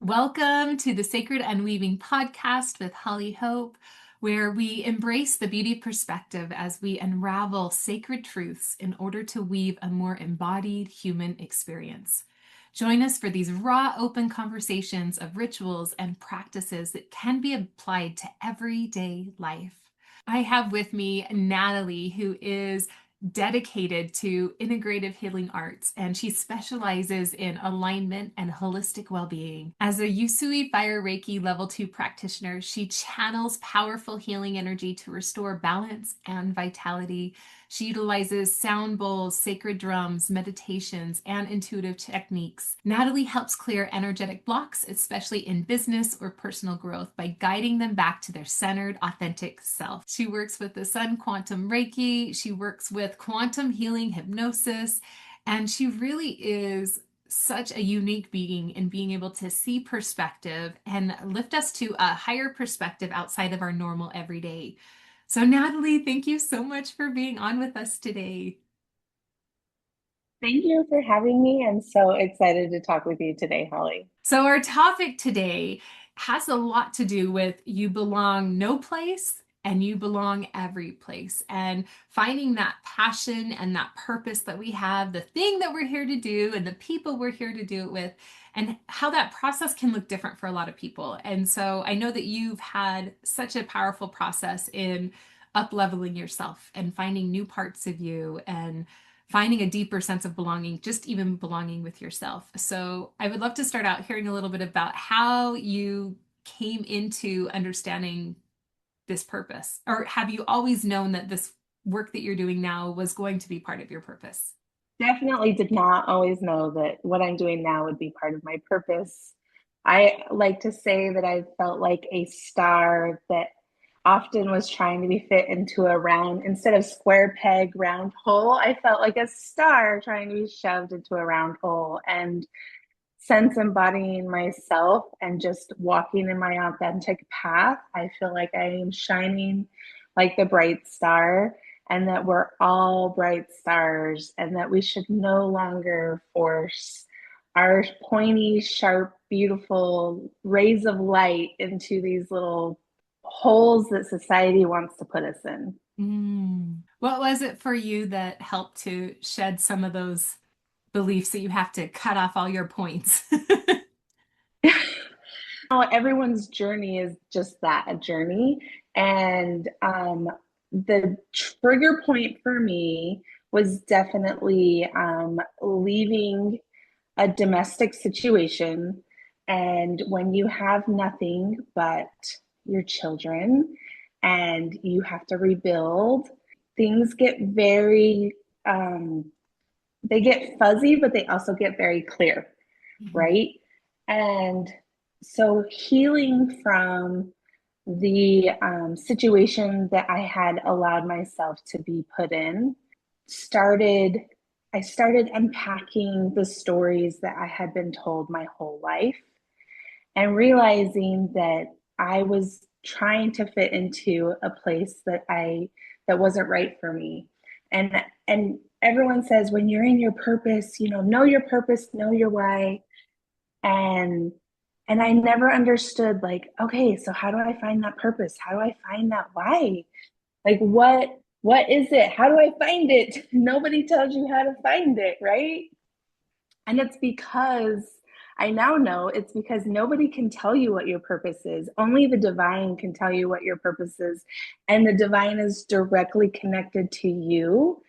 Welcome to the Sacred Unweaving podcast with Holly Hope, where we embrace the beauty perspective as we unravel sacred truths in order to weave a more embodied human experience. Join us for these raw, open conversations of rituals and practices that can be applied to everyday life. I have with me Natalie, who is dedicated to integrative healing arts, and she specializes in alignment and holistic well-being. As a Usui Fire Reiki Level 2 practitioner, she channels powerful healing energy to restore balance and vitality. She utilizes sound bowls, sacred drums, meditations, and intuitive techniques. Natalie helps clear energetic blocks, especially in business or personal growth, by guiding them back to their centered, authentic self. She works with the Sun Quantum Reiki. She works with quantum healing hypnosis, and she really is such a unique being in being able to see perspective and lift us to a higher perspective outside of our normal everyday. So, Natalie, thank you so much for being on with us today. Thank you for having me. I'm so excited to talk with you today, Holly. So, our topic today has a lot to do with you belong no place and you belong every place, and finding that passion and that purpose that we have, the thing that we're here to do, and the people we're here to do it with, and how that process can look different for a lot of people. And so, I know that you've had such a powerful process in up leveling yourself and finding new parts of you and finding a deeper sense of belonging, just even belonging with yourself. So I would love to start out hearing a little bit about how you came into understanding this purpose. Or have you always known that this work that you're doing now was going to be part of your purpose? Definitely did not always know that what I'm doing now would be part of my purpose. I like to say that I felt like a star that often was trying to be fit into a round, instead of square peg, round hole. I felt like a star trying to be shoved into a round hole. And since embodying myself and just walking in my authentic path, I feel like I am shining like the bright star, and that we're all bright stars, and that we should no longer force our pointy, sharp, beautiful rays of light into these little holes that society wants to put us in. What was it for you that helped to shed some of those beliefs that you have to cut off all your points? Everyone's journey is just that, a journey. And the trigger point for me was definitely leaving a domestic situation. And when you have nothing but your children and you have to rebuild, things get very, they get fuzzy, but they also get very clear, Mhm. right? And so healing from the situation that I had allowed myself to be put in started, I started unpacking the stories that I had been told my whole life, and realizing that I was trying to fit into a place that wasn't right for me. And everyone says, when you're in your purpose, know your purpose, know your why. And and I never understood, like, okay, so how do I find that purpose? How do I find that why? Like, what is it? How do I find it? Nobody tells you how to find it, right? And it's because I now know it's because nobody can tell you what your purpose is. Only the divine can tell you what your purpose is. And the divine is directly connected to you.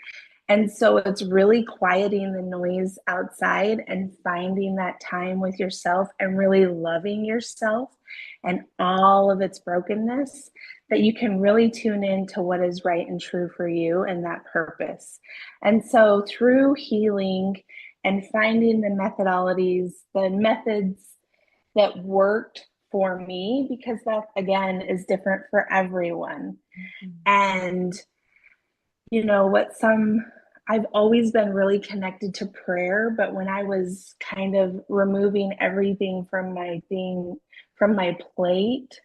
And so it's really quieting the noise outside and finding that time with yourself and really loving yourself and all of its brokenness, that you can really tune in to what is right and true for you and that purpose. And so through healing and finding the methodologies, the methods that worked for me, because that again is different for everyone. Mhm. And you know what, some I've always been really connected to prayer, but when I was kind of removing everything from my plate,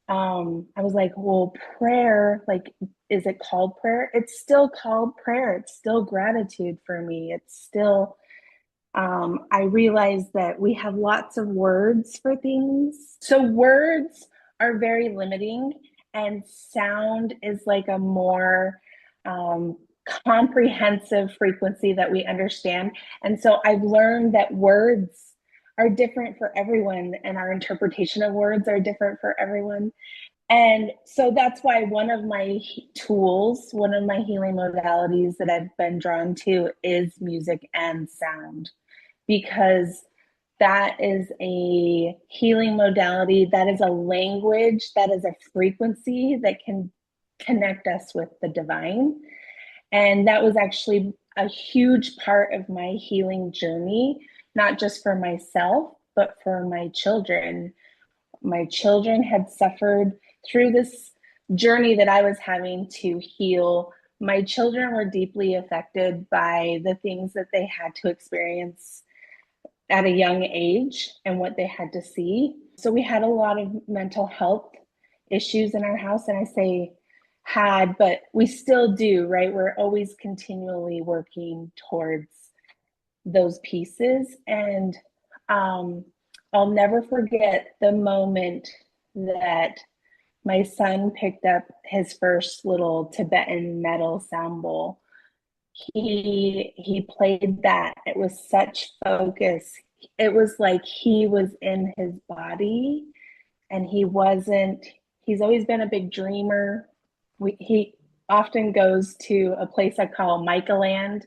I was like, well, prayer, like, is it called prayer? It's still called prayer. It's still gratitude for me. It's still I realized that we have lots of words for things. So words are very limiting, and sound is like a more um, comprehensive frequency that we understand. And so I've learned that words are different for everyone, and our interpretation of words are different for everyone. And so that's why one of my tools, one of my healing modalities that I've been drawn to is music and sound, because that is a healing modality, that is a language, that is a frequency that can connect us with the divine. And that was actually a huge part of my healing journey, not just for myself, but for my children. My children had suffered through this journey that I was having to heal. My children were deeply affected by the things that they had to experience at a young age and what they had to see. So we had a lot of mental health issues in our house. And I say had, but we still do, right? We're always continually working towards those pieces. And um, I'll never forget the moment that my son picked up his first little Tibetan metal sound bowl. He played that. It was such focus. It was like he was in his body, and he wasn't. He's always been a big dreamer. He often goes to a place I call Micah Land,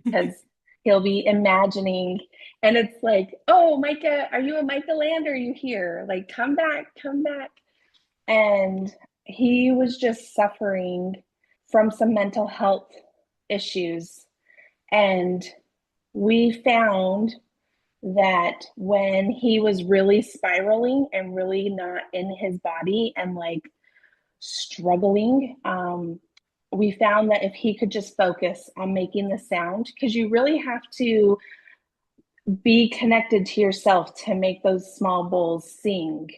because he'll be imagining, and it's like, oh, Micah, are you in Micah Land, or are you here? Like, come back, come back. And he was just suffering from some mental health issues. And we found that when he was really spiraling and really not in his body and like struggling, we found that if he could just focus on making the sound, because you really have to be connected to yourself to make those small bowls sing.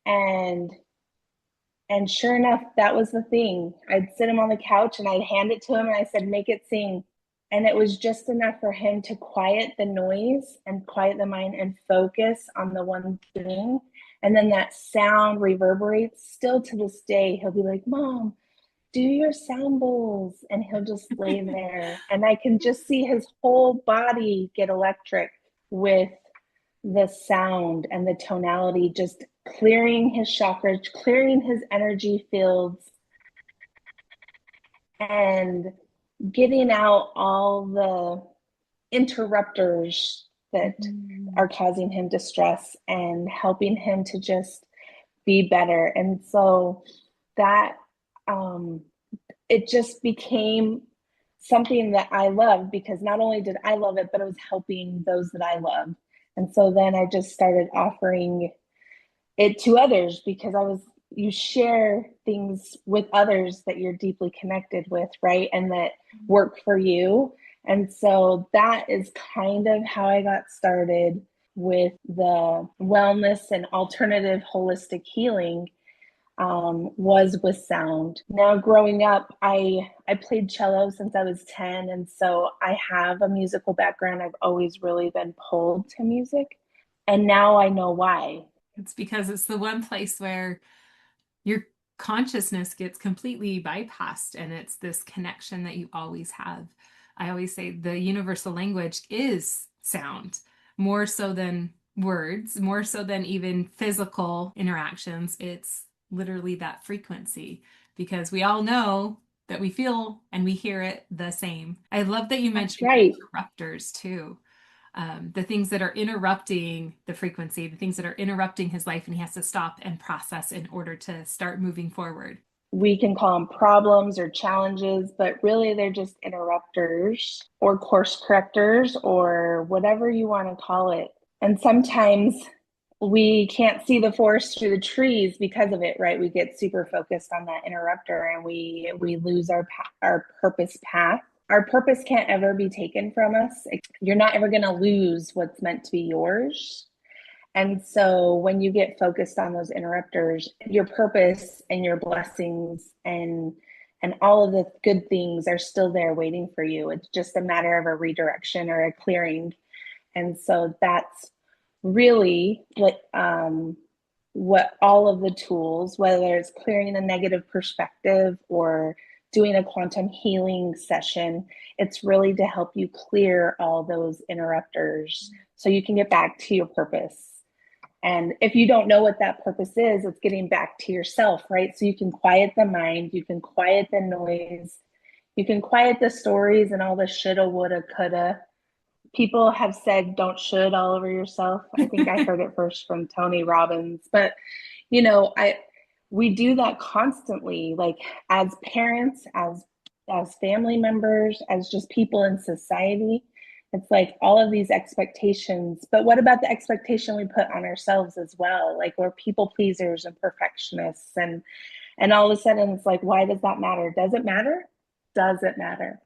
And and sure enough, that was the thing. I'd sit him on the couch and I'd hand it to him and I said, make it sing. And it was just enough for him to quiet the noise and quiet the mind and focus on the one thing. And then that sound reverberates still to this day. He'll be like, Mom, do your sound bowls. And he'll just lay there. And I can just see his whole body get electric with the sound and the tonality, just clearing his chakras, clearing his energy fields, and getting out all the interrupters that are causing him distress and helping him to just be better. And so that it just became something that I loved, because not only did I love it, but it was helping those that I loved. And so then I just started offering it to others, because you share things with others that you're deeply connected with, right? And that work for you. And so that is kind of how I got started with the wellness and alternative holistic healing, was with sound. Now, growing up, I played cello since I was 10. And so I have a musical background. I've always really been pulled to music. And now I know why. It's because it's the one place where your consciousness gets completely bypassed, and it's this connection that you always have. I always say the universal language is sound, more so than words, more so than even physical interactions. It's literally that frequency, because we all know that we feel and we hear it the same. I love that you That's mentioned right. interrupters too. The things that are interrupting the frequency, the things that are interrupting his life, and he has to stop and process in order to start moving forward. We can call them problems or challenges, but really they're just interrupters or course correctors or whatever you want to call it. And sometimes we can't see the forest through the trees because of it, right? We get super focused on that interrupter, and we lose our purpose path. Our purpose can't ever be taken from us. You're not ever going to lose what's meant to be yours. And so when you get focused on those interrupters, your purpose and your blessings and all of the good things are still there waiting for you. It's just a matter of a redirection or a clearing. And so that's really what all of the tools, whether it's clearing a negative perspective or doing a quantum healing session, it's really to help you clear all those interrupters so you can get back to your purpose. And if you don't know what that purpose is, it's getting back to yourself, right? So you can quiet the mind, you can quiet the noise, you can quiet the stories and all the shoulda, woulda, coulda. People have said don't should all over yourself. I think I heard it first from Tony Robbins, but I we do that constantly, like as parents, as family members, as just people in society. It's like all of these expectations, but what about the expectation we put on ourselves as well? Like we're people pleasers and perfectionists, and all of a sudden it's like, why does that matter? Does it matter? Does it matter?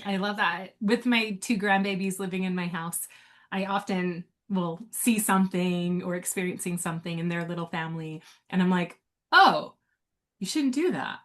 I love that. With my two grandbabies living in my house, I often will see something or experiencing something in their little family, and I'm like, oh, you shouldn't do that.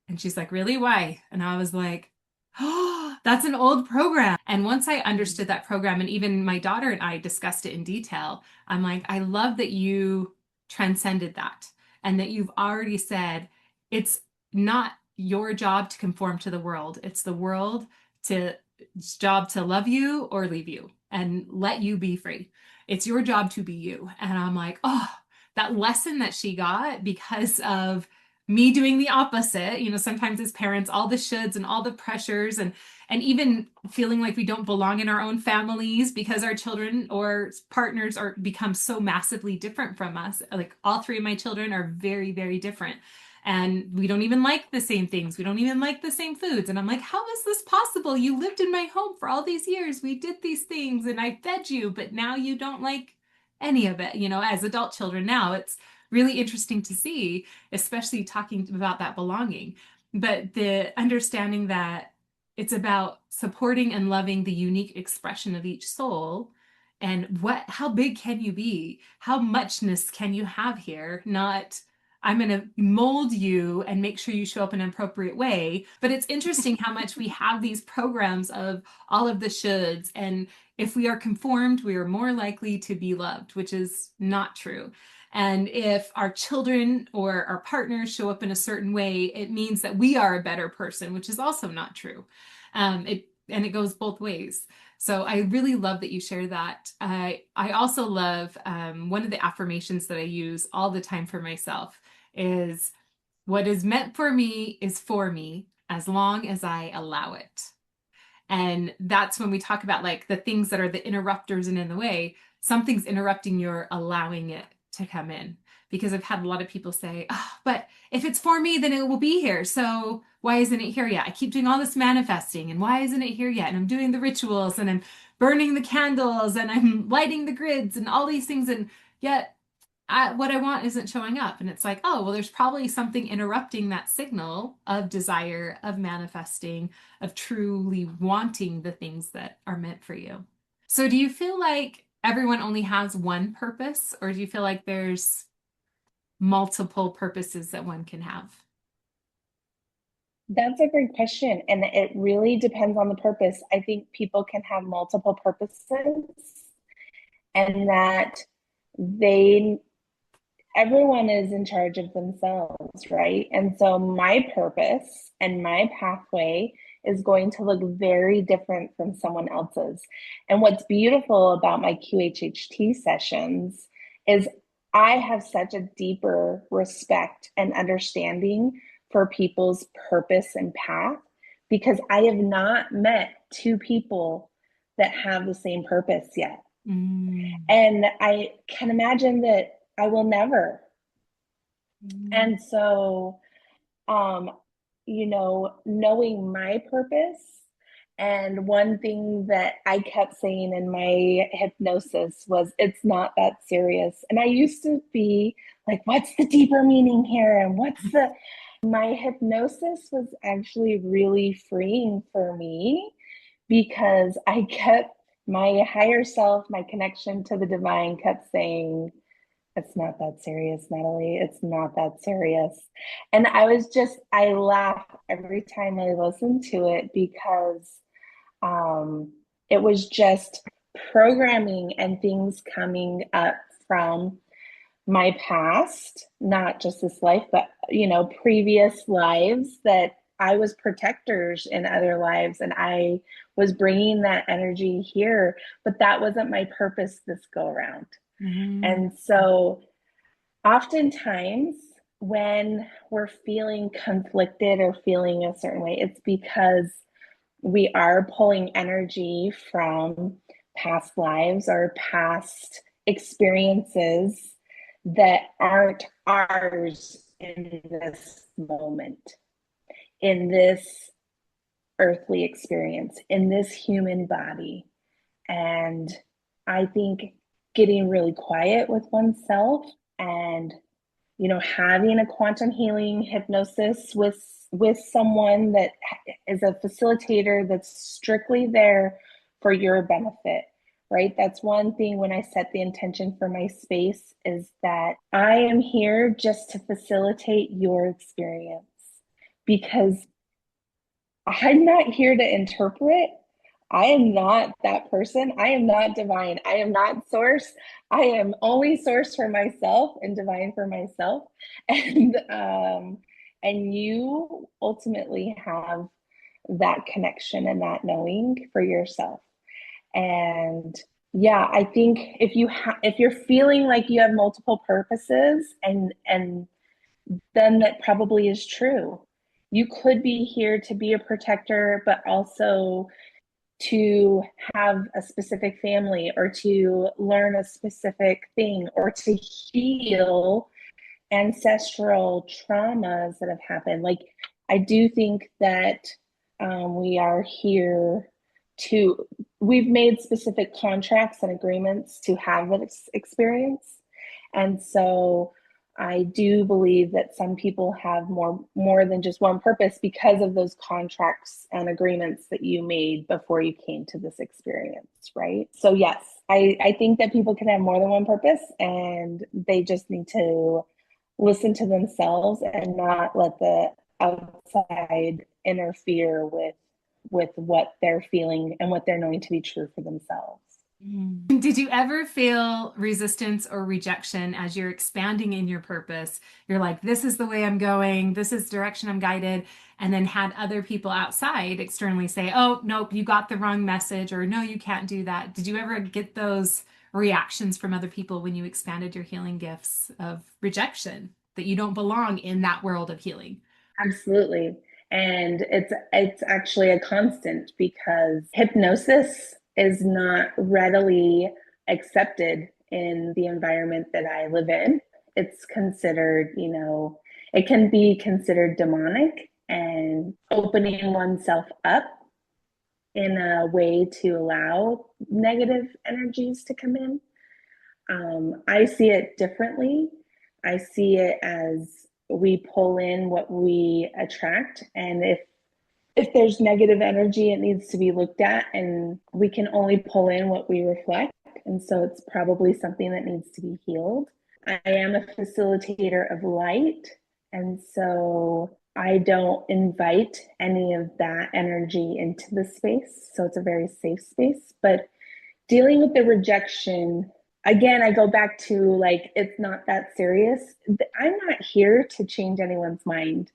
And she's like, really? Why? And I was like, oh, that's an old program. And once I understood that program, and even my daughter and I discussed it in detail, I'm like, I love that you transcended that and that you've already said it's not your job to conform to the world. It's the world to its job to love you or leave you and let you be free. It's your job to be you. And I'm like, oh, that lesson that she got because of me doing the opposite, sometimes as parents, all the shoulds and all the pressures and even feeling like we don't belong in our own families because our children or partners are become so massively different from us. Like all three of my children are very, very different. And we don't even like the same things. We don't even like the same foods. And I'm like, how is this possible? You lived in my home for all these years. We did these things and I fed you, but now you don't like any of it. As adult children now, it's really interesting to see, especially talking about that belonging. But the understanding that it's about supporting and loving the unique expression of each soul and how big can you be? How muchness can you have here? Not I'm going to mold you and make sure you show up in an appropriate way. But it's interesting how much we have these programs of all of the shoulds. And if we are conformed, we are more likely to be loved, which is not true. And if our children or our partners show up in a certain way, it means that we are a better person, which is also not true. And it goes both ways. So I really love that you share that. I also love one of the affirmations that I use all the time for myself is what is meant for me is for me as long as I allow it. And that's when we talk about like the things that are the interrupters and in the way, something's interrupting your allowing it to come in. Because I've had a lot of people say, oh, but if it's for me, then it will be here. So why isn't it here yet? I keep doing all this manifesting and why isn't it here yet? And I'm doing the rituals and I'm burning the candles and I'm lighting the grids and all these things. And yet what I want isn't showing up. And it's like, oh, well, there's probably something interrupting that signal of desire, of manifesting, of truly wanting the things that are meant for you. So do you feel like everyone only has one purpose, or do you feel like there's multiple purposes that one can have? That's a great question. And it really depends on the purpose. I think people can have multiple purposes and that they everyone is in charge of themselves, right? And so my purpose and my pathway is going to look very different from someone else's. And what's beautiful about my QHHT sessions is I have such a deeper respect and understanding for people's purpose and path because I have not met two people that have the same purpose yet. Mm. And I can imagine that I will never. And so, um, knowing my purpose, and one thing that I kept saying in my hypnosis was, it's not that serious. And I used to be like, what's the deeper meaning here? And my hypnosis was actually really freeing for me because I kept my higher self, my connection to the divine kept saying, it's not that serious, Natalie. It's not that serious. And I laugh every time I listen to it because um, it was just programming and things coming up from my past, not just this life, but previous lives, that I was protectors in other lives and I was bringing that energy here, but that wasn't my purpose this go around. Mm-hmm. And so oftentimes when we're feeling conflicted or feeling a certain way, it's because we are pulling energy from past lives or past experiences that aren't ours in this moment, in this earthly experience, in this human body. And I think getting really quiet with oneself and having a quantum healing hypnosis with someone that is a facilitator that's strictly there for your benefit, right? That's one thing when I set the intention for my space, is that I am here just to facilitate your experience, because I'm not here to interpret. I am not that person. I am not divine. I am not source. I am only source for myself and divine for myself. And you ultimately have that connection and that knowing for yourself. And yeah, I think if you're feeling like you have multiple purposes, and then that probably is true. You could be here to be a protector, but also to have a specific family, or to learn a specific thing, or to heal ancestral traumas that have happened. Like, I do think that we are here to, we've made specific contracts and agreements to have this experience. And so I do believe that some people have more than just one purpose because of those contracts and agreements that you made before you came to this experience, right? So yes, I think that people can have more than one purpose, and they just need to listen to themselves and not let the outside interfere with what they're feeling and what they're knowing to be true for themselves. Did you ever feel resistance or rejection as you're expanding in your purpose? You're like, this is the way I'm going, this is the direction I'm guided, and then had other people outside externally say, oh, nope, you got the wrong message, or no, you can't do that. Did you ever get those reactions from other people when you expanded your healing gifts of rejection, that you don't belong in that world of healing? Absolutely. And it's actually a constant, because hypnosis is not readily accepted in the environment that I live in. It's considered, it can be considered demonic and opening oneself up in a way to allow negative energies to come in. I see it differently. I see it as we pull in what we attract, and if there's negative energy, it needs to be looked at, and we can only pull in what we reflect. And so it's probably something that needs to be healed. I am a facilitator of light, and so I don't invite any of that energy into the space. So it's a very safe space. But dealing with the rejection, again, I go back to, like, it's not that serious. I'm not here to change anyone's mind.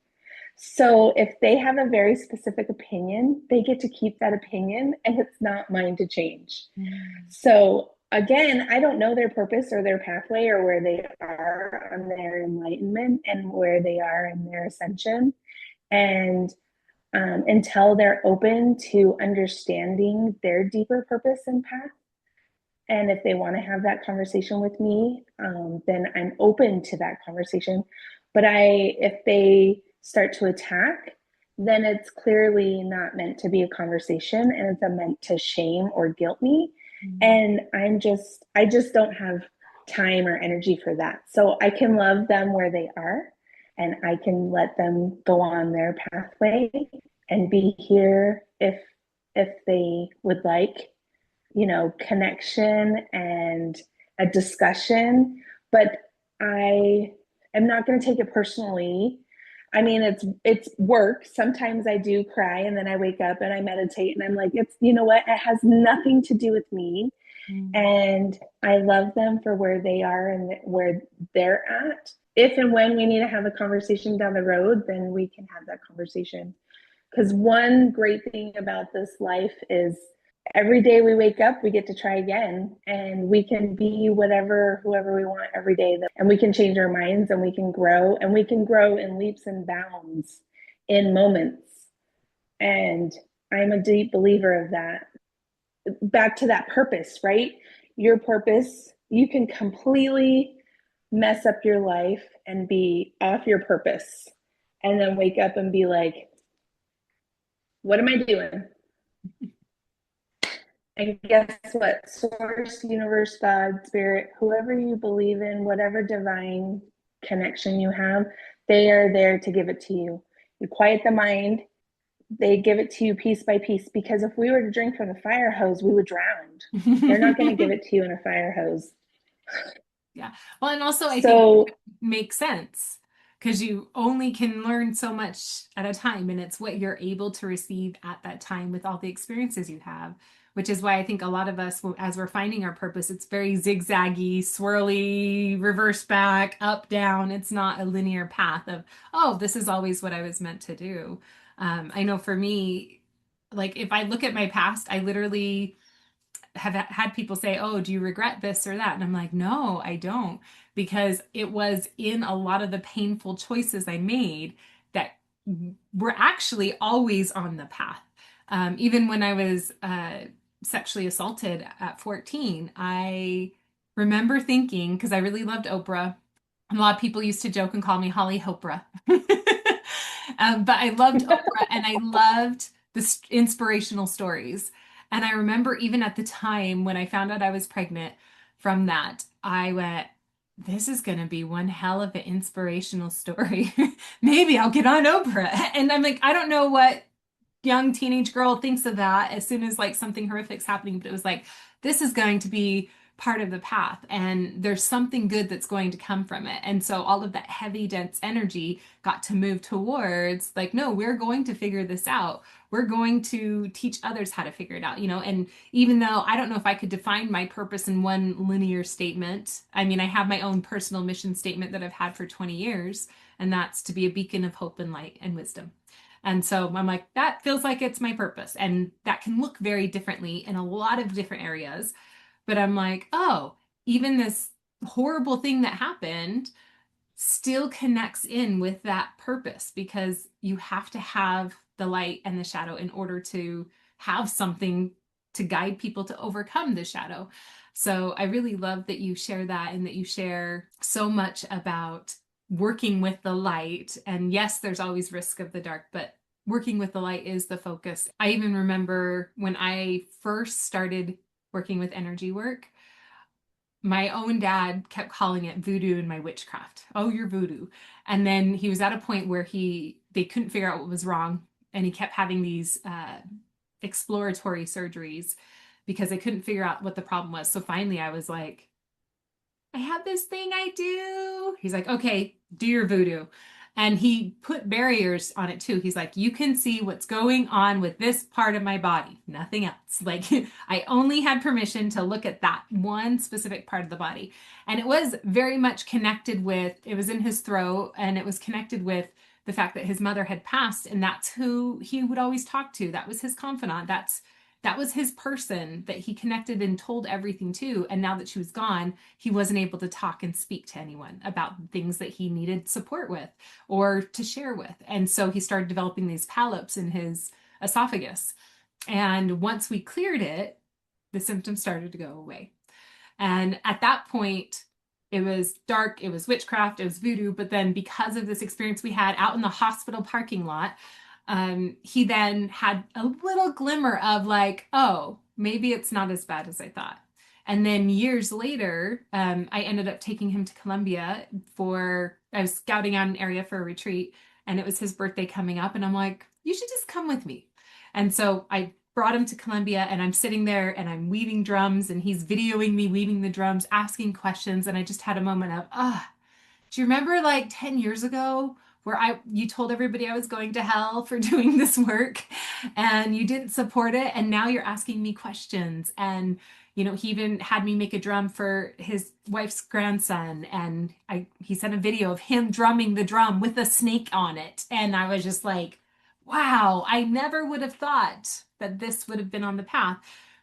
So if they have a very specific opinion, they get to keep that opinion, and it's not mine to change. Mm. So again, I don't know their purpose or their pathway, or where they are on their enlightenment and where they are in their ascension. And until they're open to understanding their deeper purpose and path, and if they want to have that conversation with me, then I'm open to that conversation. But if they start to attack, then it's clearly not meant to be a conversation, and it's meant to shame or guilt me. And I just don't have time or energy for that. So I can love them where they are, and I can let them go on their pathway and be here if they would like, connection and a discussion. But I am not going to take it personally. I mean, it's work. Sometimes I do cry, and then I wake up and I meditate, and I'm like, it's, you know what? It has nothing to do with me. Mm. And I love them for where they are and where they're at. If and when we need to have a conversation down the road, then we can have that conversation. Because one great thing about this life is every day we wake up, we get to try again, and we can be whatever, whoever we want every day. And we can change our minds, and we can grow in leaps and bounds in moments. And I'm a deep believer of that. Back to that purpose, right? Your purpose, you can completely mess up your life and be off your purpose, and then wake up and be like, what am I doing? And guess what? Source, universe, God, spirit, whoever you believe in, whatever divine connection you have, they are there to give it to you. You quiet the mind, they give it to you piece by piece. Because if we were to drink from the fire hose, we would drown. They're not going to give it to you in a fire hose. Yeah. Well, and also I think So, it makes sense because you only can learn so much at a time, and it's what you're able to receive at that time with all the experiences you have, which is why I think a lot of us, as we're finding our purpose, it's very zigzaggy, swirly, reverse back, up, down. It's not a linear path of, oh, this is always what I was meant to do. I know for me, like if I look at my past, I literally have had people say, "Oh, do you regret this or that?" And I'm like, "No, I don't," because it was in a lot of the painful choices I made that were actually always on the path. Even when I was sexually assaulted at 14, I remember thinking, because I really loved Oprah, and a lot of people used to joke and call me Holly Hopra. But I loved Oprah and I loved the inspirational stories. And I remember even at the time when I found out I was pregnant from that, I went, this is going to be one hell of an inspirational story. Maybe I'll get on Oprah. And I'm like, I don't know what young teenage girl thinks of that as soon as like something horrific's happening, but it was like, this is going to be part of the path and there's something good that's going to come from it. And so all of that heavy, dense energy got to move towards like, no, we're going to figure this out. We're going to teach others how to figure it out, you know? And even though I don't know if I could define my purpose in one linear statement, I mean, I have my own personal mission statement that I've had for 20 years, and that's to be a beacon of hope and light and wisdom. And so I'm like, that feels like it's my purpose. And that can look very differently in a lot of different areas. But I'm like, oh, even this horrible thing that happened still connects in with that purpose because you have to have the light and the shadow in order to have something to guide people to overcome the shadow. So I really love that you share that and that you share so much about working with the light. And yes, there's always risk of the dark, but working with the light is the focus. I even remember when I first started working with energy work, my own dad kept calling it voodoo and my witchcraft. Oh, you're voodoo. And then he was at a point where they couldn't figure out what was wrong. And he kept having these exploratory surgeries because they couldn't figure out what the problem was. So finally I was like, I have this thing I do. He's like, okay, do your voodoo. And he put barriers on it too. He's like, you can see what's going on with this part of my body, nothing else. Like, I only had permission to look at that one specific part of the body. And it was very much connected with, it was in his throat, and it was connected with the fact that his mother had passed. And that's who he would always talk to. That was his confidant. That was his person that he connected and told everything to. And now that she was gone, he wasn't able to talk and speak to anyone about things that he needed support with or to share with. And so he started developing these polyps in his esophagus. And once we cleared it, the symptoms started to go away. And at that point, it was dark, it was witchcraft, it was voodoo. But then, because of this experience we had out in the hospital parking lot, he then had a little glimmer of like, oh, maybe it's not as bad as I thought. And then years later, I ended up taking him to Colombia I was scouting out an area for a retreat, and it was his birthday coming up. And I'm like, you should just come with me. And so I brought him to Colombia, and I'm sitting there and I'm weaving drums, and he's videoing me weaving the drums, asking questions. And I just had a moment of, do you remember like 10 years ago where you told everybody I was going to hell for doing this work and you didn't support it, and now you're asking me questions, and He even had me make a drum for his wife's grandson, and he sent a video of him drumming the drum with a snake on it. And I was just like, wow, I never would have thought that this would have been on the path.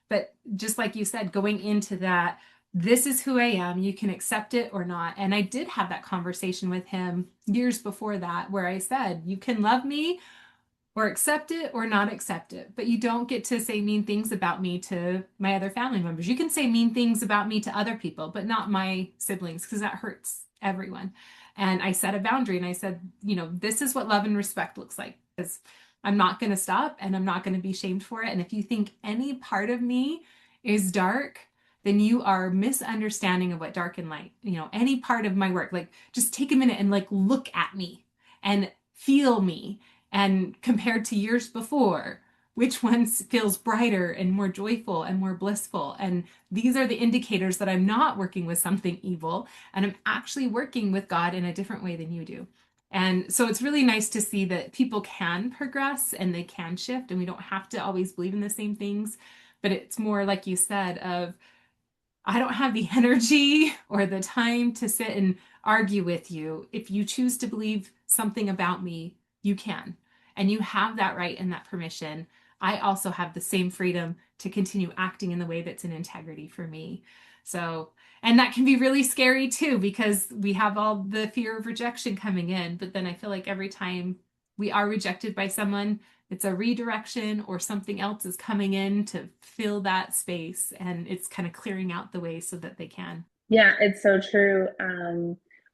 But just like you said, going into that, this is who I am. You can accept it or not. And I did have that conversation with him years before that, where I said, you can love me or accept it or not accept it. But you don't get to say mean things about me to my other family members. You can say mean things about me to other people, but not my siblings, because that hurts everyone. And I set a boundary and I said, this is what love and respect looks like. Because I'm not going to stop and I'm not going to be shamed for it. And if you think any part of me is dark, then you are misunderstanding of what dark and light, any part of my work. Like, just take a minute and like look at me and feel me, and compared to years before, which one feels brighter and more joyful and more blissful? And these are the indicators that I'm not working with something evil and I'm actually working with God in a different way than you do. And so it's really nice to see that people can progress and they can shift, and we don't have to always believe in the same things. But it's more like you said, of I don't have the energy or the time to sit and argue with you. If you choose to believe something about me, you can. And you have that right and that permission. I also have the same freedom to continue acting in the way that's in integrity for me. So, and that can be really scary too, because we have all the fear of rejection coming in. But then I feel like every time we are rejected by someone, it's a redirection or something else is coming in to fill that space, and it's kind of clearing out the way so that they can. Yeah, it's so true.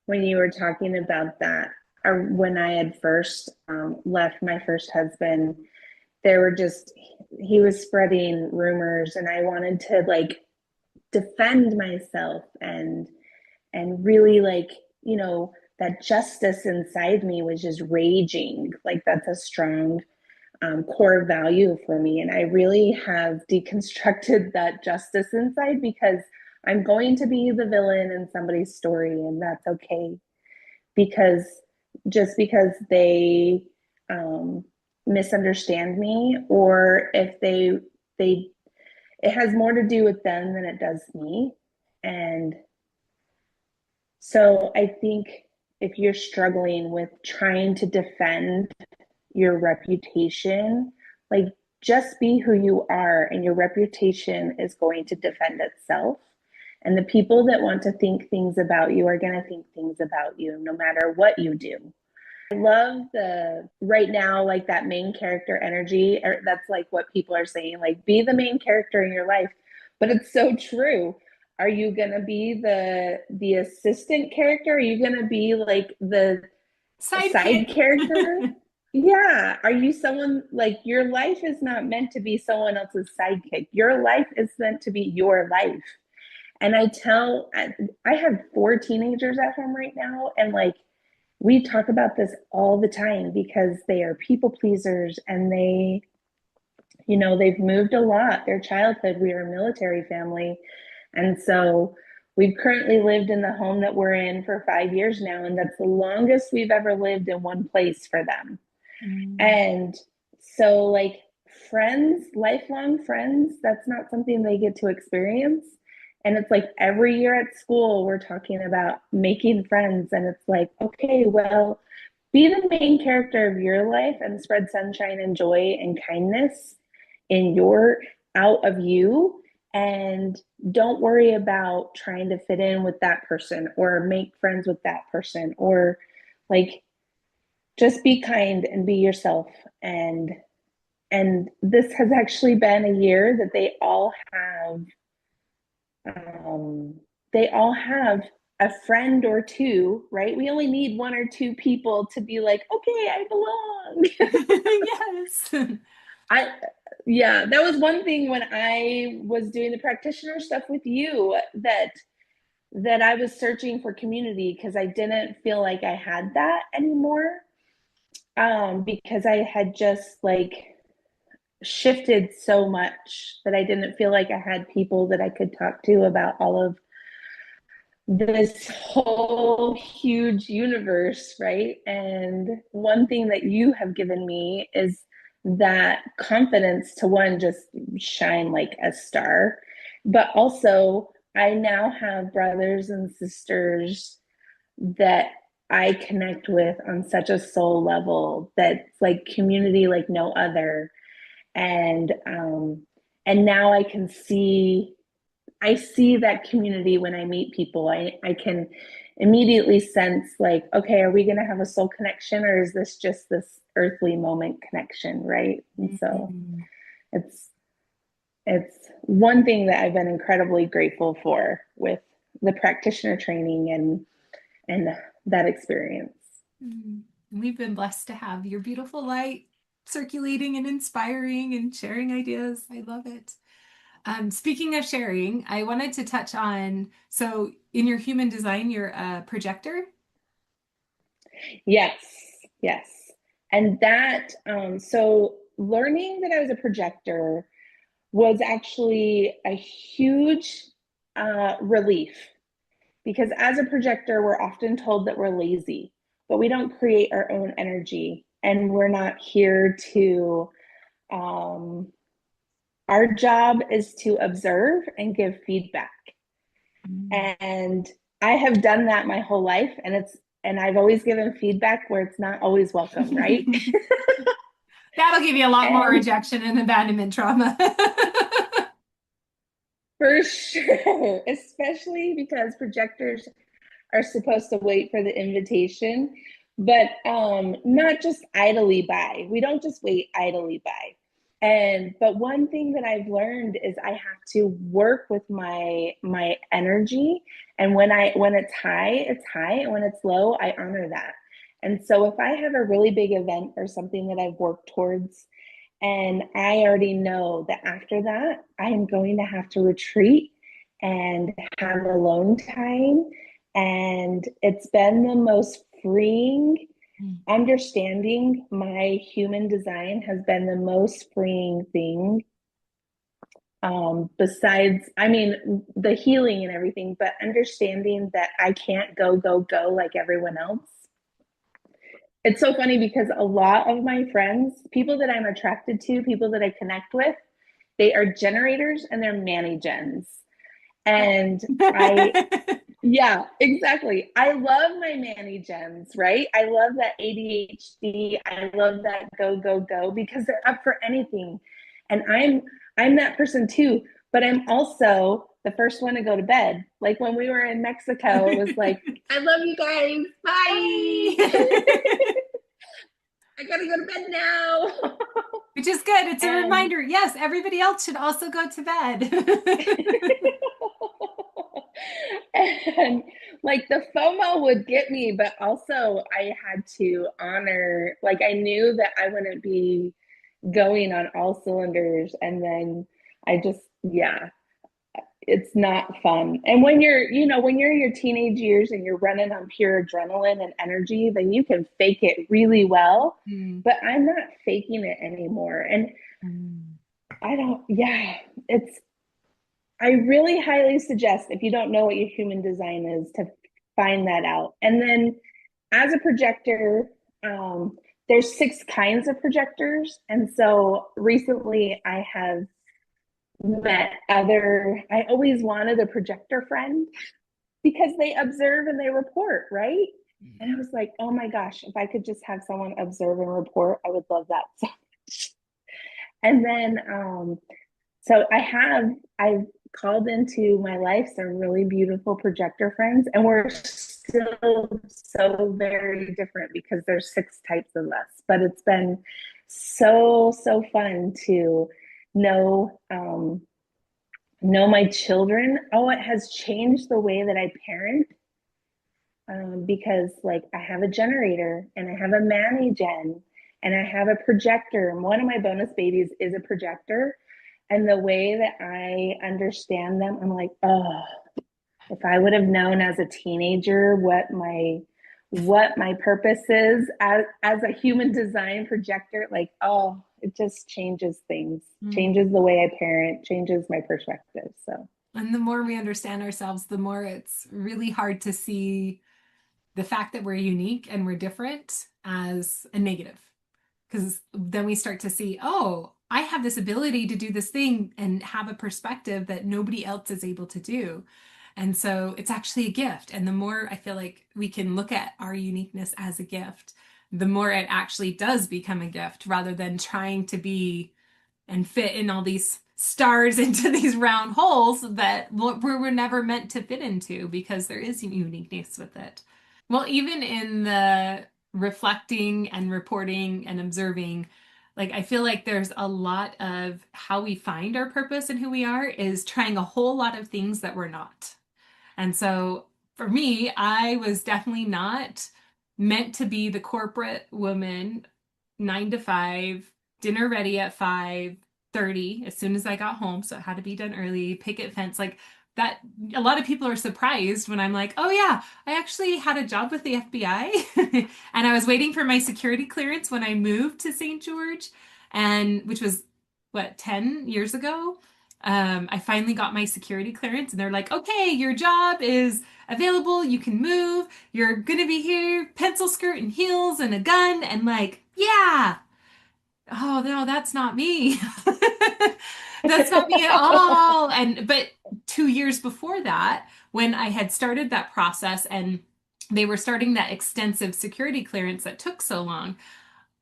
When you were talking about that, or when I had first left my first husband, there were just, he was spreading rumors, and I wanted to like defend myself and really like, that justice inside me was just raging. Like, that's a strong core value for me. And I really have deconstructed that justice inside, because I'm going to be the villain in somebody's story, and that's okay. Because just because they misunderstand me, or if they it has more to do with them than it does me. And so I think if you're struggling with trying to defend your reputation, like, just be who you are, and your reputation is going to defend itself. And the people that want to think things about you are going to think things about you no matter what you do. I love the right now, like that main character energy, or that's like what people are saying, like, be the main character in your life. But it's so true. Are you going to be the assistant character? Are you going to be like the Sidekick. side character? Yeah. Are you someone, like, your life is not meant to be someone else's sidekick. Your life is meant to be your life. And I have 4 teenagers at home right now, and like, we talk about this all the time because they are people pleasers, and they've moved a lot. Their childhood, we are a military family. And so we've currently lived in the home that we're in for 5 years now. And that's the longest we've ever lived in one place for them. Mm. And so, like, friends, lifelong friends, that's not something they get to experience. And it's like every year at school, we're talking about making friends. And it's like, okay, well, be the main character of your life and spread sunshine and joy and kindness in your out of you. And don't worry about trying to fit in with that person or make friends with that person, or like, just be kind and be yourself. And this has actually been a year that um, they all have a friend or two, right? We only need 1 or 2 people to be like, okay, I belong. Yes. I Yeah, that was one thing when I was doing the practitioner stuff with you, that I was searching for community, because I didn't feel like I had that anymore. Because I had just like shifted so much that I didn't feel like I had people that I could talk to about all of this whole huge universe, right? And one thing that you have given me is that confidence to, one, just shine like a star, But also, I now have brothers and sisters that I connect with on such a soul level that's like community like no other. And now I see that community when I meet people. I can immediately sense like, okay, are we going to have a soul connection, or is this just this earthly moment connection, right? And so Mm. it's it's one thing that I've been incredibly grateful for with the practitioner training and that experience. Mm. We've been blessed to have your beautiful light circulating and inspiring and sharing ideas. I love it. Speaking of sharing, I wanted to touch on, so in your human design, you're a projector. Yes, yes. And that, so learning that I was a projector was actually a huge relief, because as a projector, we're often told that we're lazy, but we don't create our own energy. And we're not here to, um, our job is to observe and give feedback. Mm. And I have done that my whole life. And I've always given feedback where it's not always welcome, right? That'll give you a lot more And rejection and abandonment trauma. for sure, especially because projectors are supposed to wait for the invitation, but not just idly by. We don't just wait idly by. And but one thing that I've learned is I have to work with my energy, and when it's high, it's high, and when it's low, I honor that. And so if I have a really big event or something that I've worked towards, and I already know that after that, I am going to have to retreat and have alone time. And it's been the most freeing. Understanding my human design has been the most freeing thing. Besides, I mean, the healing and everything, but understanding that I can't go like everyone else. It's so funny because a lot of my friends, people that I'm attracted to, people that I connect with, they are generators and they're manigens. And I, yeah, exactly. I love my manigens, right? I love that ADHD. I love that go because they're up for anything. And I'm that person too, but I'm also the first one to go to bed. Like when we were in Mexico, it was like, I love you guys. Bye. Bye. I gotta go to bed now. Which is good. It's a And reminder. Yes, everybody else should also go to bed. and like the FOMO would get me, but also I had to honor, like I knew that I wouldn't be going on all cylinders. And then I just, yeah, it's not fun. And when when you're in your teenage years and you're running on pure adrenaline and energy, then you can fake it really well. Mm. But I'm not faking it anymore. And Mm. I don't, yeah, it's, I really highly suggest, if you don't know what your human design is, to find that out. And then as a projector, there's 6 kinds of projectors. And so recently I have met I always wanted a projector friend because they observe and they report, right? And I was like, oh my gosh, if I could just have someone observe and report, I would love that so much. And then so I've called into my life some really beautiful projector friends, and we're still so very different because there's 6 types of us. But it's been so fun to know know my children. Oh, it has changed the way that I parent, because like I have a generator and I have a Manny Gen and I have a projector. And one of my bonus babies is a projector. And the way that I understand them, I'm like, oh, if I would have known as a teenager what my purpose is as a human design projector, like, oh, it just changes things, Mm. changes the way I parent, changes my perspective. So And the more we understand ourselves, the more it's really hard to see the fact that we're unique and we're different as a negative. Because then we start to see, oh, I have this ability to do this thing and have a perspective that nobody else is able to do. And so it's actually a gift. And the more I feel like we can look at our uniqueness as a gift, the more it actually does become a gift rather than trying to be and fit in all these stars into these round holes that we're never meant to fit into because there is uniqueness with it. Well, even in the reflecting and reporting and observing, like I feel like there's a lot of how we find our purpose and who we are is trying a whole lot of things that we're not. And so for me, I was definitely not meant to be the corporate woman, 9 to 5, dinner ready at 5:30 as soon as I got home. So it had to be done early, picket fence, like that. A lot of people are surprised when I'm like, oh yeah, I actually had a job with the FBI and I was waiting for my security clearance when I moved to St. George, and which was what, 10 years ago. I finally got my security clearance, and they're like, okay, your job is available. You can move. You're gonna be here, pencil skirt and heels and a gun. And like, yeah. Oh, no, that's not me. That's not me at all. But 2 years before that, when I had started that process and they were starting that extensive security clearance that took so long,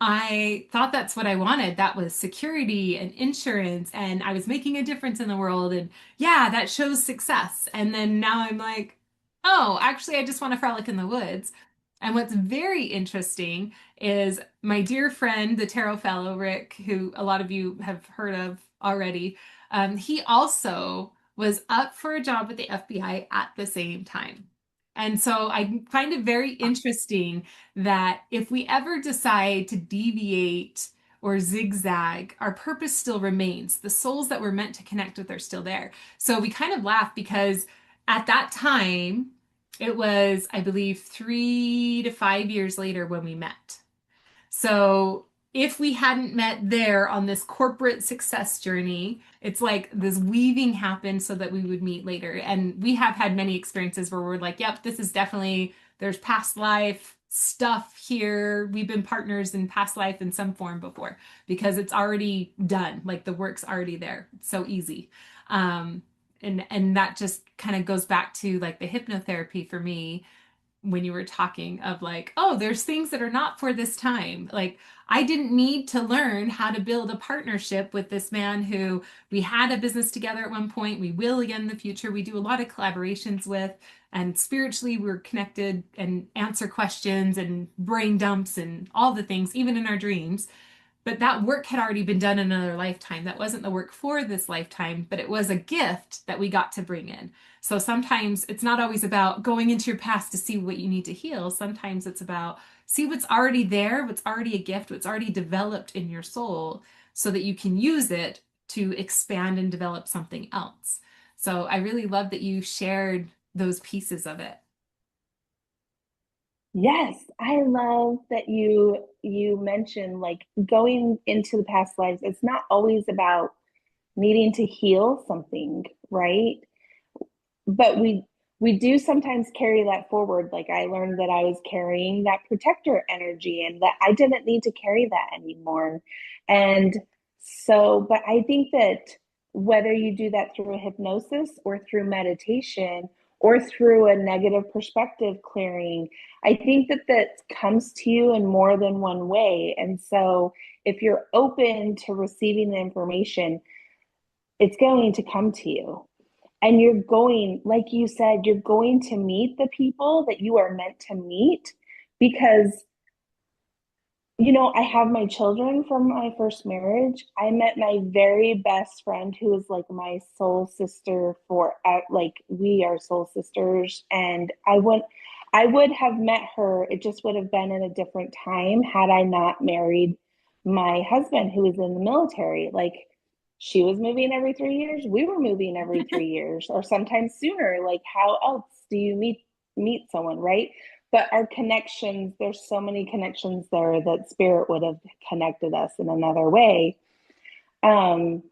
I thought that's what I wanted. That was security and insurance, and I was making a difference in the world. And yeah, that shows success. And then now I'm like, oh, actually, I just want to frolic in the woods. And what's very interesting is my dear friend, the tarot fellow, Rick, who a lot of you have heard of already, he also was up for a job with the FBI at the same time. And so I find it very interesting that if we ever decide to deviate or zigzag, our purpose still remains. The souls that we're meant to connect with are still there. So we kind of laugh because at that time, it was, I believe, 3 to 5 years later when we met. So if we hadn't met there on this corporate success journey, it's like this weaving happened so that we would meet later. And we have had many experiences where we're like, yep, this is definitely, there's past life stuff here. We've been partners in past life in some form before because it's already done. Like the work's already there. It's so easy. Um, and that just kind of goes back to like the hypnotherapy for me when you were talking of like, oh, there's things that are not for this time. Like, I didn't need to learn how to build a partnership with this man who we had a business together at one point. We will again in the future. We do a lot of collaborations with, and spiritually, we're connected and answer questions and brain dumps and all the things, even in our dreams. But that work had already been done in another lifetime. That wasn't the work for this lifetime, but it was a gift that we got to bring in. So sometimes it's not always about going into your past to see what you need to heal. Sometimes it's about see what's already there, what's already a gift, what's already developed in your soul so that you can use it to expand and develop something else. So I really love that you shared those pieces of it. Yes, I love that you mentioned like going into the past lives. It's not always about needing to heal something, right? But we do sometimes carry that forward. Like I learned that I was carrying that protector energy and that I didn't need to carry that anymore. And so, but I think that whether you do that through a hypnosis or through meditation or through a negative perspective clearing, I think that that comes to you in more than one way. And so if you're open to receiving the information, it's going to come to you. And you're going, like you said, you're going to meet the people that you are meant to meet because, you know, I have my children from my first marriage. I met my very best friend who is like my soul sister for like we are soul sisters. And I would have met her. It just would have been in a different time had I not married my husband who was in the military. Like she was moving every 3 years. We were moving every 3 years or sometimes sooner. Like how else do you meet someone, right? But our connections, there's so many connections there that spirit would have connected us in another way. Um,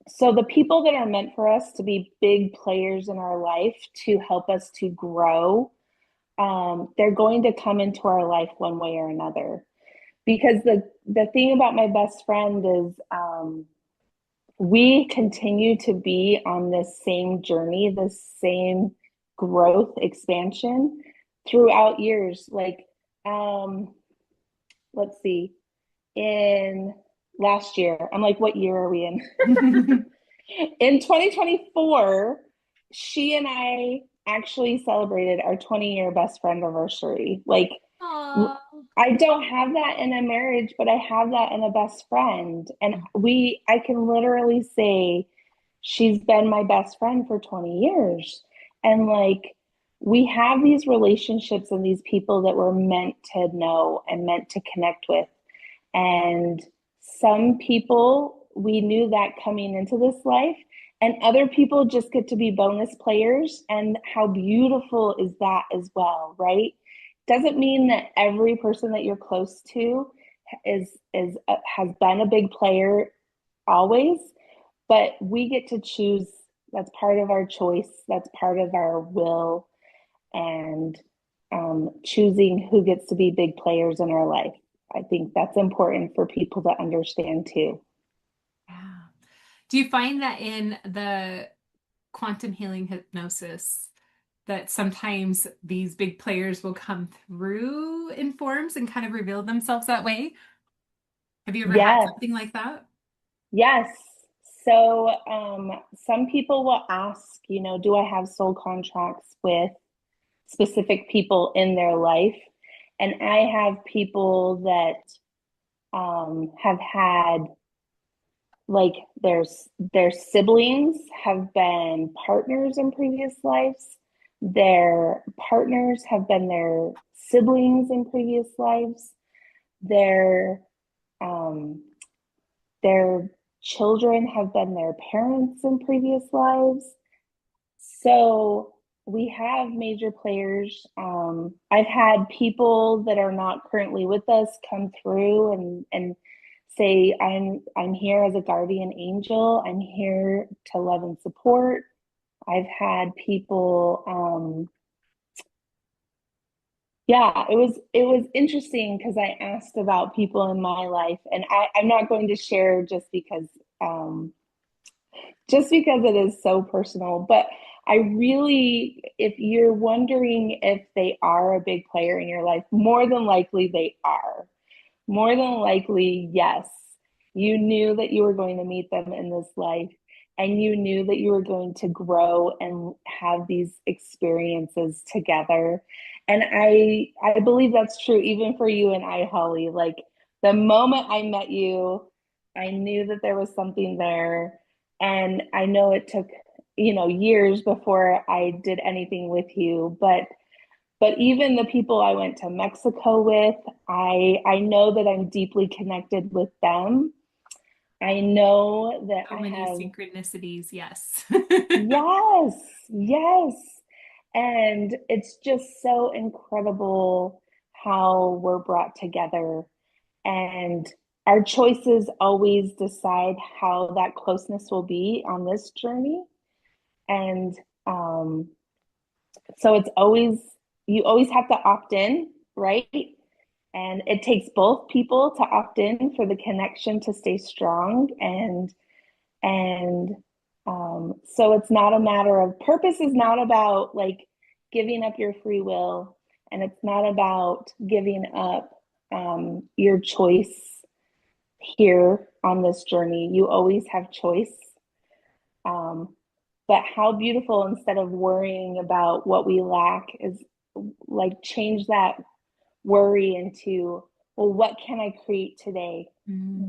so the people that are meant for us to be big players in our life to help us to grow, they're going to come into our life one way or another because the thing about my best friend is we continue to be on this same journey, this same growth expansion throughout years. Like, let's see, in last year, I'm like, what year are we in? In 2024, she and I actually celebrated our 20-year best friend anniversary. Like, Aw. I don't have that in a marriage, but I have that in a best friend. And I can literally say she's been my best friend for 20 years. And like, we have these relationships and these people that we're meant to know and meant to connect with. And some people, we knew that coming into this life, and other people just get to be bonus players. And how beautiful is that as well, right? Doesn't mean that every person that you're close to is has been a big player always, but we get to choose. That's part of our choice. That's part of our will, and choosing who gets to be big players in our life. I think that's important for people to understand too. Yeah. Do you find that in the quantum healing hypnosis that sometimes these big players will come through in forms and kind of reveal themselves that way? Have you ever had Yes, something like that? yes. So some people will ask, do I have soul contracts with specific people in their life? And I have people that have had, like, their siblings have been partners in previous lives. Their partners have been their siblings in previous lives. Their um, their children have been their parents in previous lives. So we have major players. I've had people that are not currently with us come through and say, I'm here as a guardian angel. I'm here to love and support. I've had people, yeah, it was interesting because I asked about people in my life, and I'm not going to share um, just because it is so personal. But I really, if you're wondering if they are a big player in your life, more than likely they are. More than likely, yes. You knew that you were going to meet them in this life, and you knew that you were going to grow and have these experiences together. And I believe that's true even for you and I, Holly. Like, the moment I met you, I knew that there was something there. And I know it took, years before I did anything with you, but even the people I went to Mexico with, I know that I'm deeply connected with them. I know that So I many have, synchronicities, yes. yes, yes. And it's just so incredible how we're brought together. And our choices always decide how that closeness will be on this journey. And um, so you always have to opt in, right? And it takes both people to opt in for the connection to stay strong. And so it's not a matter of, purpose is not about like giving up your free will, and it's not about giving up your choice here on this journey. You always have choice. Um, but how beautiful, instead of worrying about what we lack, is like change that worry into, well, what can I create today? Mm.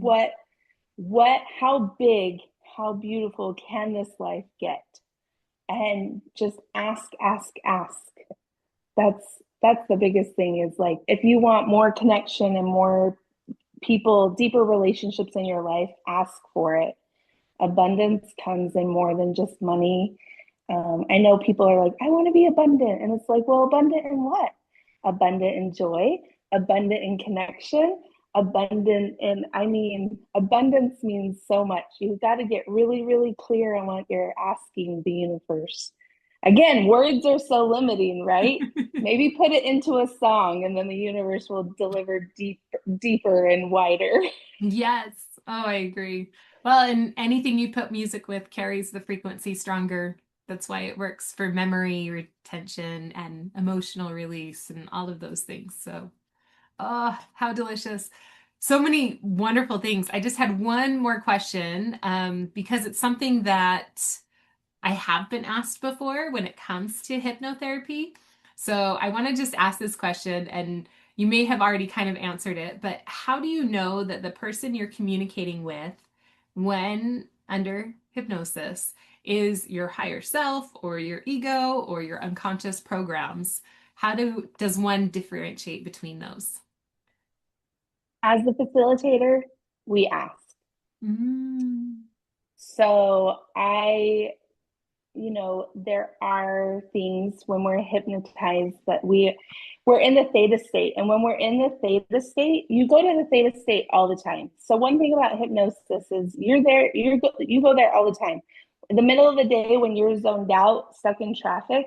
How big, how beautiful can this life get? And just ask, ask, ask. That's the biggest thing, is like, if you want more connection and more people, deeper relationships in your life, ask for it. Abundance comes in more than just money. I know people are like, I want to be abundant. And it's like, well, abundant in what? Abundant in joy, abundant in connection, abundant in, I mean, abundance means so much. You've got to get really, really clear on what you're asking the universe. Again, words are so limiting, right? Maybe put it into a song and then the universe will deliver deeper and wider. Yes. Oh, I agree. Well, and anything you put music with carries the frequency stronger. That's why it works for memory retention and emotional release and all of those things. So, oh, how delicious. So many wonderful things. I just had one more question, because it's something that I have been asked before when it comes to hypnotherapy. So I want to just ask this question, and you may have already kind of answered it, but how do you know that the person you're communicating with when under hypnosis is your higher self or your ego or your unconscious programs? Does one differentiate between those? As the facilitator, we ask. Mm. So there are things when we're hypnotized that we're in the theta state. And when we're in the theta state, you go to the theta state all the time. So one thing about hypnosis is you go there all the time. In the middle of the day when you're zoned out, stuck in traffic,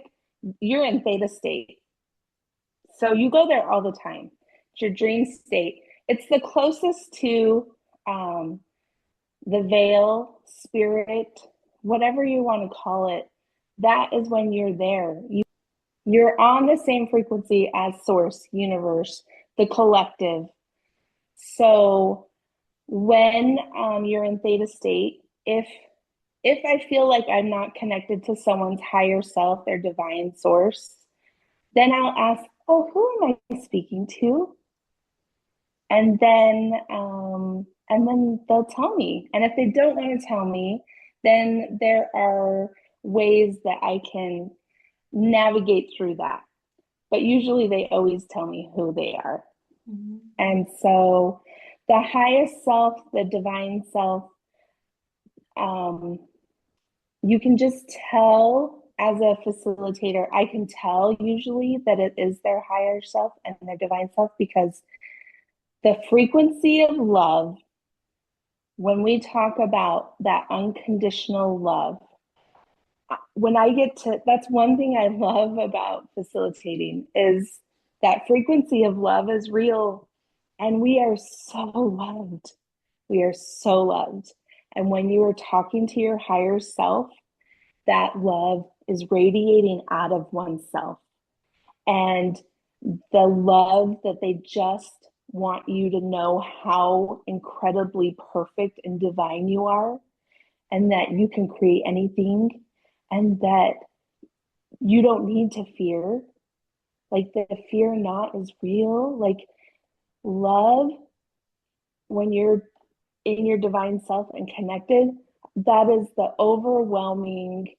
you're in theta state. So you go there all the time. It's your dream state. It's the closest to um, the veil, spirit, whatever you want to call it. That is when you're there. You're on the same frequency as source, universe, the collective. So when you're in theta state, if I feel like I'm not connected to someone's higher self, their divine source, then I'll ask, oh, who am I speaking to? And then they'll tell me. And if they don't want to tell me, then there are ways that I can navigate through that. But usually they always tell me who they are. Mhm. And so the highest self, the divine self, um, you can just tell as a facilitator, I can tell usually that it is their higher self and their divine self because the frequency of love, when we talk about that unconditional love, when I get to, that's one thing I love about facilitating is that frequency of love is real and we are so loved. We are so loved. And when you are talking to your higher self, that love is radiating out of oneself. And the love that they just want you to know how incredibly perfect and divine you are, and that you can create anything, and that you don't need to fear. Like the fear not is real. Like love, when you're in your divine self and connected, that is the overwhelming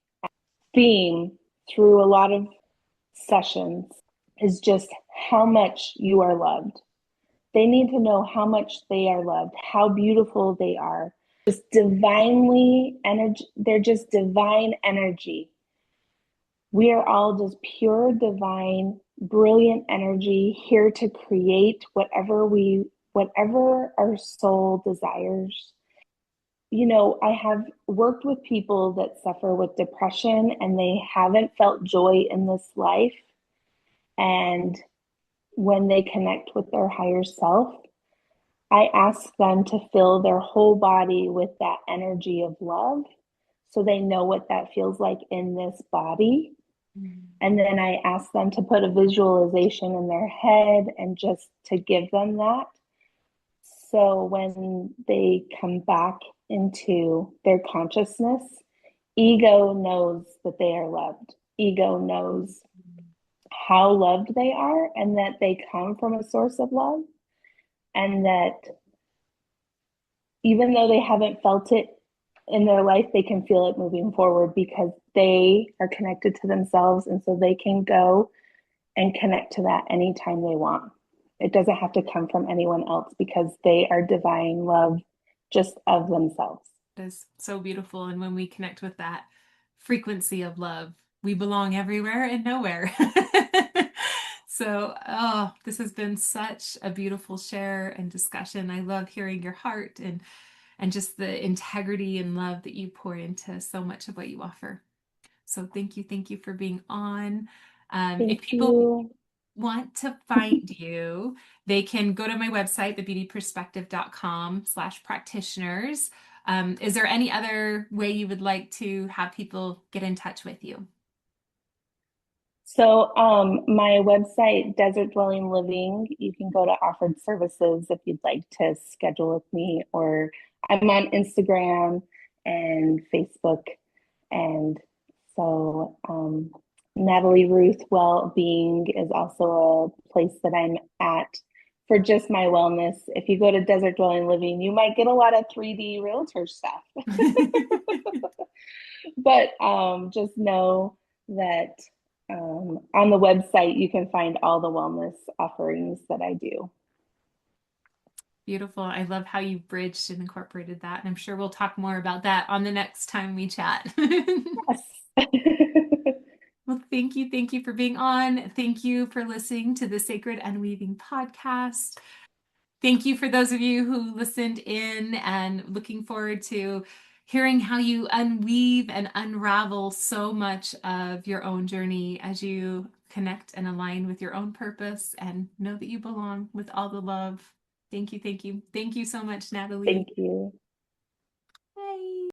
theme through a lot of sessions is just how much you are loved. They need to know how much they are loved, how beautiful they are. Just divinely energy, they're just divine energy. We are all just pure divine, brilliant energy here to create whatever our soul desires. I have worked with people that suffer with depression and they haven't felt joy in this life. And when they connect with their higher self, I ask them to fill their whole body with that energy of love so they know what that feels like in this body. And then I ask them to put a visualization in their head and just to give them that. So when they come back into their consciousness, ego knows that they are loved. Ego knows how loved they are and that they come from a source of love, and that even though they haven't felt it in their life, they can feel it moving forward because they are connected to themselves. And so they can go and connect to that anytime they want. It doesn't have to come from anyone else because they are divine love just of themselves. It is so beautiful. And when we connect with that frequency of love, we belong everywhere and nowhere. So, oh, this has been such a beautiful share and discussion. I love hearing your heart and just the integrity and love that you pour into so much of what you offer. So thank you for being on. If Thank people you. want to find you, they can go to my website, thebeautyperspective.com/practitioners. Is there any other way you would like to have people get in touch with you? So, my website, Desert Dwelling Living, you can go to offered services if you'd like to schedule with me, or I'm on Instagram and Facebook. And so, Natalie Ruth Wellbeing is also a place that I'm at for just my wellness. If you go to Desert Dwelling Living, you might get a lot of 3D realtor stuff. But just know that on the website, you can find all the wellness offerings that I do. Beautiful. I love how you bridged and incorporated that. And I'm sure we'll talk more about that on the next time we chat. Yes. Well, thank you for being on. Thank you for listening to the Sacred Unweaving podcast. Thank you for those of you who listened in, and looking forward to hearing how you unweave and unravel so much of your own journey as you connect and align with your own purpose and know that you belong with all the love. Thank you. Thank you. Thank you so much, Natalie. Thank you.